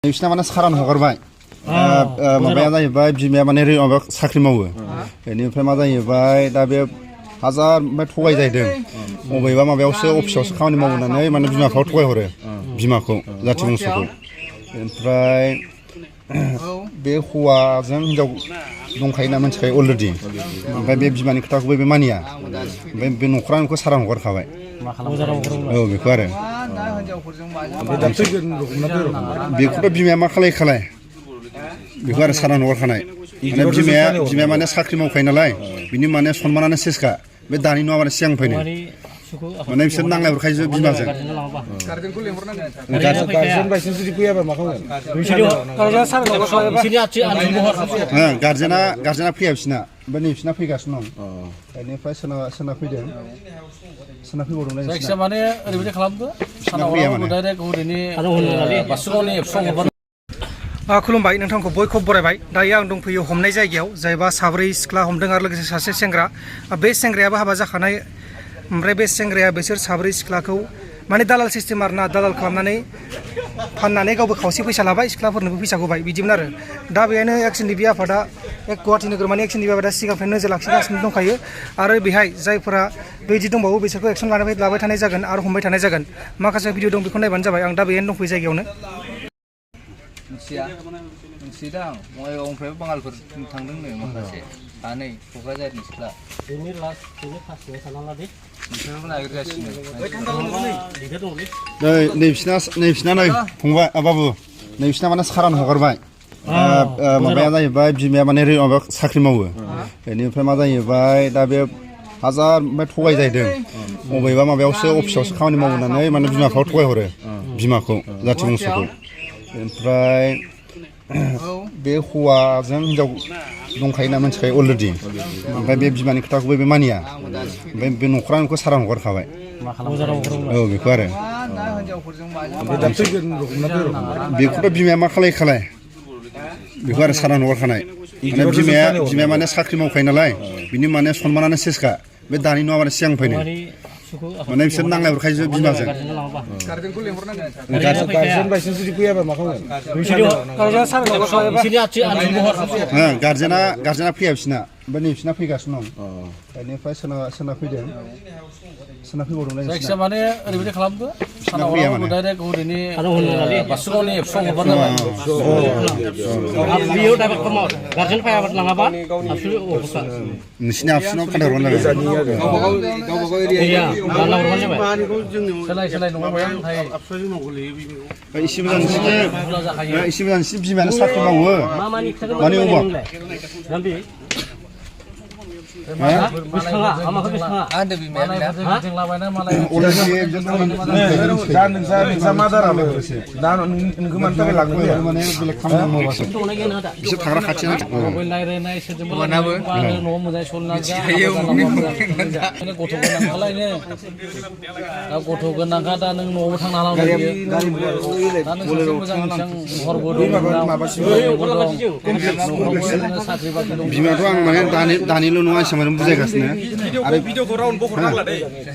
बिसना माने सारान हगारबाय माबाया जाहैबाय बिमाया माने साख्रि मावो बेनिफ्राय मा जाहैबाय दा बे हाजार ओमफ्राय थगाय जाहैदों बबेबा माबायावसो अफिसावसो खामानि मावनानै माने बिमा बिफाखौ थगाय हरो बिमाखौ जाथि बंस'खौ ओमफ्राय बे हौवाजों हिनजाव दंखायोना मिथिखायो अलरेडि ओमफ्राय बे बिमानि खोथाखौबो बे मानिया ओमफ्य बे न'खरानो बेखौ सारान हगारखाबाय औ बेखौ आरो बेखौथ' बिमाया मा खालाय बेखौ आरो सारान हगारखानाय माने बिमाया माने साख्रि मावखायो नालाय बिनि माने सनमानानो सेसखा बे दानि नङा माने सिगां फैनो माने बिसोर नांलाय हरखायो बिमाजों गार्जेना फैया बिसिना ओमफ्राय नै बिसिना फैगासिनो दं बेनिफ्राय सोरना फैदों सोरना फैबावदों जायखिया माने ओरैबायदि खालामदो खुलुमबाय नोंथांखौ बयखौबो बरायबाय दायो आं दंफैयो हमनाय जायगायाव जायबा साब्रै सिख्ला हमदों आरो लोगोसे सासे सेंग्रा बे सेंग्रायाबो हाबा जाखानाय ओमफ्राय बे सेंग्राया बिसोर साब्रै सिख्लाखौ माने दालाल सिस्टेम आरोना दालाल खालामनानै फाननानै गावबो खावसे फैसा लाबाय सिख्लाफोरनोबो फैसा होबाय बिदिमोन आरो दा बेनो एक्सननि बि आफादा गुवाहाटि नोगोरमानि एक्सननि बि आफादा सिगांनिफ्रायनो नोजोर लाखिगासिनो दंखायो आरो बेहाय जायफोरा बेबायदि दंबावो बिसोरखौ एक्सन लाबाय थानाय जागोन आरो हमबाय थानाय जागोन माखासे भिडिअ दं बेखौ नायबानो जाबाय आं दा बेहायनो दंफैयो जायगायावनो मिथियोदां बङाइगावनिफ्रायबो बाङालिफोर थांदोंनो माखासे सानै क'क्राझारनि सिख्ला बेनि लास्ट बेनि फार्स्टआव सानना लादे बिसोरबो नागिरगासिनो नै बिसिना नै फंबाय बाबु नै बिसिना माने सारान हगारबाय माबाया जाहैबाय बिमाया माने साख्रि मावो बेनिफ्राय मा जाहैबाय दा बे हाजार ओमफ्राय थगाय जाहैदों बबेबा माबायावसो अफिसावसो खामानि मावनानै माने बिमा बिफाखौ थगाय हरो बिमाखौ जाथि बंस'खौ ओमफ्राय बे हौवाजों हिनजाव दंखायोना मिथिखायो अलरेडि ओमफ्राय बे बिमानि खोथाखौबो बे मानिया ओमफ्य बे न'खरानो बेखौ सारान हगारखाबाय औ बेखौ आरो बेखौथ' बिमाया मा खालाय बेखौ आरो सारान हगारखानाय माने बिमाया माने साख्रि मावखायो नालाय बिनि माने सनमानानो सेसखा बे दानि नङा माने सिगां फैनो माने बिसोर नांलाय हरखायो बिमाजों गार्जेना फैया बिसिना ओमफ्राय नै बिसिना फैगासिनो दं बेनिफ्राय सोरना फैदों सोरना फैबावदों जायखिया माने ओरैबायदि खालामदो नोंसिनि आबसुनाव खोन्थाहरबानो जाबाय एसे मोजां नोंसिनि बिमायानो साख्रि मावो माने अबाव गथ' गोनांखा दा नों न'आवबो थांनो बिमायाथ' आं माने दानिल' नङा एसेबां बुजायगासिनो आरो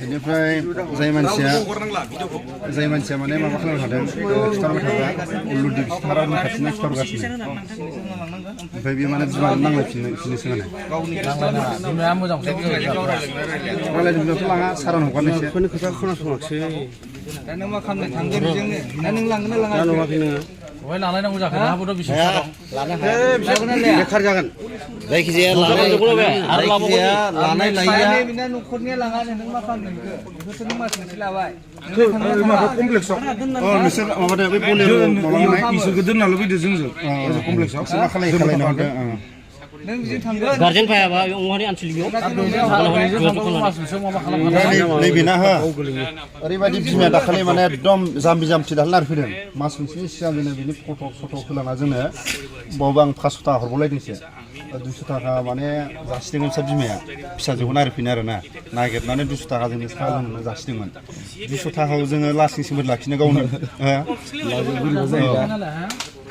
बेनिफ्राय जाय मानसिया माने माबा खालामनो हादों खिथाहरबाय थाग्रा अलरेडि खिथाहरनि खाथिना खिथाहरगासिनो ओमफ्राय बेयो माने बिमानो नांलायफिननोसो माने रायलायदोंब्लाथ' लाङा सारान हगारनोसो खोथा खोनासङाखिसै दा नों मा खालामनो थांगोन बेजोंनो दा नों लांगोन ना लाङा नुवाखै नोङो बहाय लांलायनांगौ जाखो नोंहाबोथ' बेसेबां बेखार जागोन जायखिजाया लानाय लायैया न'खरनिया लाङा नों मा खालामदों बेखौसो नों मास मोनसे लाबाय कमप्लेक्सआव नोंसोर माबादों बे बलेर माबानाय इसोरखौ दोनना लुबैदों जोंजों कमप्लेक्सआव मा खालायनो हरदों नों बिजों थांगोन गार्जेन फायाबा अंगनवाड़ी आनसलिकआव नैबेना हो ओरैबायदि बिमाया दाखालि माने एकदम जाम्बि जाम्बि दाखालि नारफैदों मास मोनसेनि सिगां जोङो बिनि फट' होलाना जोंनो बावबो आं 500 थाखा हरबावलायदोंसो 200 थाखा माने जासिदोंमोन फिसा बिमाया फिसाजोखौ नागिरफैनो आरोना नागिरनानै 200 थाखा जोंनो साहा लोंनो जासिदोंमोन 200 थाखाखौ जोङो लास्टनि सोमोन्दो लाखिनो गावनो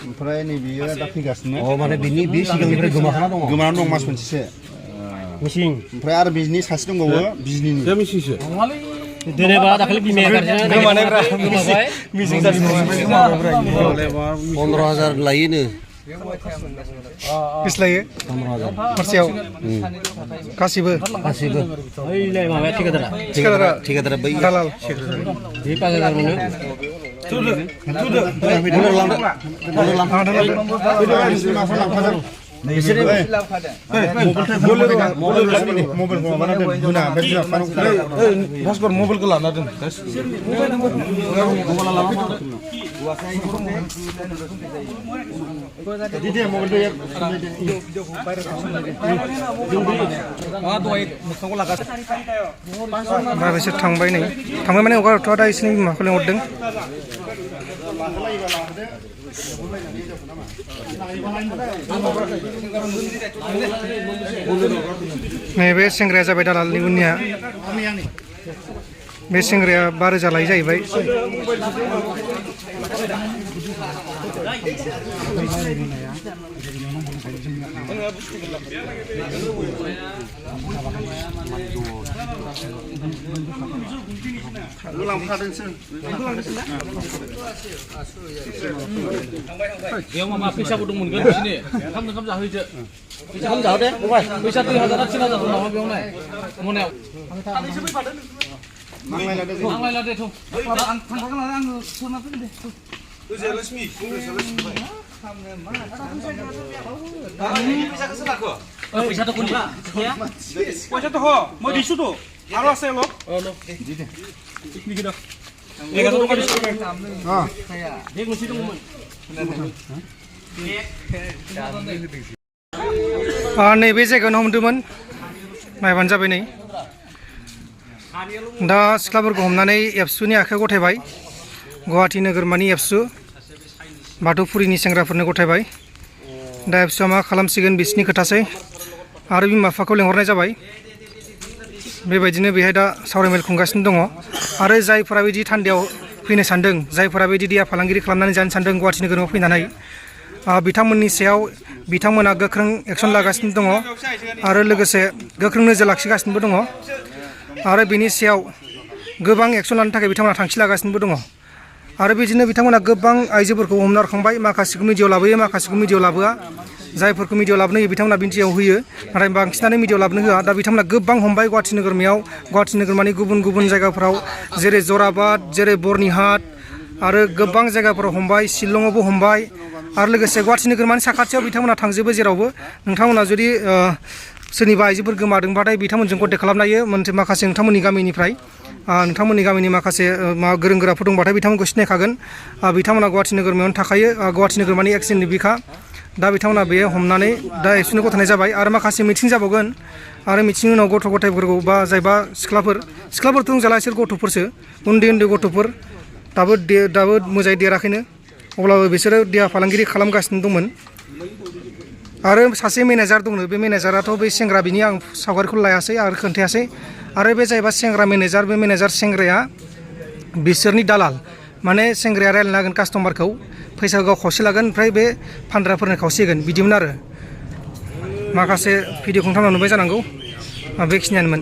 ओमफ्राय नैबेयो दा फैगासिनो माने बे सिगांनिफ्राय गोमाना दं मास मोनसेसो मिसिं ओमफ्राय आरो बिनि सासे दंबावो बिजनिनि मिसिंसो दोनोबा दाखालि बिमाया गारजेना गोमानायब्रा गोमाबाय मिसिं जासिगोमाबायब्रा 15,000 लायोनो बिस्लायो 15,000 हरसेयाव गासिबो ओइलाय माबाया ठेकेदारा बै दालाल बे 5,000 मोनो मबाइलखौ लाना दोन बिसोर थांबाय नै थांबाय माने हगारथ'आ दा इसोरनि बिमाखौ लेंहरदों नैबे सेंग्राया जाबाय दालालनि उननिया बे सेंग्राया 5,000 लायो जाहैबाय बेयाव मा फैसाबो दं मोनगोन बिसिनि ओंखाम जाहोदो फैसा ओंखाम जाहो दे फंबाय फैसा 2,000 3,000 दं नामा बेयाव नाय मनायाव सानैसो फैफादो नांलायला दे थौ आं थांफागोन आङो सोना फैदो दे पैसा तो कोन पैसा तो हो म दिसु तो आरो আছে অলপ পিকনিক দা 11 টাকা দিছো হ্যাঁ দেখ মুছি দंमोन नैबे जायगायावनो हमदोंमोन नायबानो जाबाय नै दा सिख्लाफोरखौ हमनानै एबसुनि आखायाव गथायबाय गुवाहाटी नोगोरमानि एबसु बाथौफुरिनि सेंग्राफोरनो गथायबाय दा एबसुआ मा खालामसिगोन बिसिनि खोथासै आरो बिमा बिफाखौ लेंहरनाय जाबाय बेबायदिनो बेहाय दा सावरायमेल खुंगासिनो दङ आरो जायफोरा बिदि थान्दायाव फैनो सानदों जायफोरा बिदि देहा फालांगिरि खालामनानै जानो सानदों गुवाहाटी नोगोराव फैनानै बिथांमोननि सायाव बिथांमोना गोख्रों एक्सन लागासिनो दङ आरो लोगोसे गोख्रों नोजोर लाखिगासिनोबो दङ आरो बेनि सायाव गोबां एक्सन लानो थाखाय बिथांमोना थांखि लागासिनोबो दङ आरो बिदिनो बिथांमोना गोबां आइजोफोरखौ हमना हरखांबाय माखासेखौ मिडियायाव लाबोयो माखासेखौ मिडियायाव लाबोआ जायफोरखौ मिडियायाव लाबोनो होयो बिथांमोना मिडियायाव होयो नाथाय बांसिनानो मिडियायाव लाबोनो होआ दा बिथांमोना गोबां हमबाय गुवाहाटी नोगोरमायाव गुवाहाटी नोगोरमानि गुबुन गुबुन जायगाफोराव जेरै जराबाद जेरै बर्निहाट आरो गोबां जायगाफोराव हमबाय शिलंआवबो हमबाय आरो लोगोसे गुवाहाटी नोगोरमानि साखाथियाव बिथांमोना थांजोबो जेरावबो नोंथांमोना जुदि सोरनिबा आइजोफोर गोमादोंबाथाय बिथांमोनजों कन्टेक्ट खालामनो हायो माखासे नोंथांमोननि गामिनिफ्राय नोंथांमोननि गामिनि माखासे गोरों गोराफोर दंबाथाय बिथांमोनखौ सिनायखागोन बिथांमोना गुवाहाटी नोगोरमायावनो थाखायो गुवाहाटी नोगोरमानि एक्सचेन्जनि बिखा दा बिथांमोना बेयो हमनानै दा एबसुनो गथायनाय जाबाय आरो माखासे मिथिं जाबावगोन आरो मिथिंनि उनाव गथ' गथायफोरखौ बा जायबा सिख्लाफोरथ' दंजाला इसोर गथ'फोरसो उन्दै उन्दै गथ'फोर दाबो मोजाङै देराखैनो अब्लाबो बिसोरो देहा फालांगिरि खालामगासिनो दंमोन आरो सासे मेनेजार दंनो बे मेनेजाराथ' बै सेंग्रा बिनि आं सावगारिखौ लायासै आरो खोन्थायासै आरो बे जाहैबाय सेंग्रा मेनेजार बे मेनेजार सेंग्राया बिसोरनि दालाल माने सेंग्राया रायलायनो हागोन कास्टमारखौ फैसा गाव खावसे लागोन ओमफ्राय बे फानग्राफोरनो खावसे होगोन बिदिमोन आरो माखासे भिडिअ नोंथांमोना नुबाय जानांगौ बेखिनियानोमोन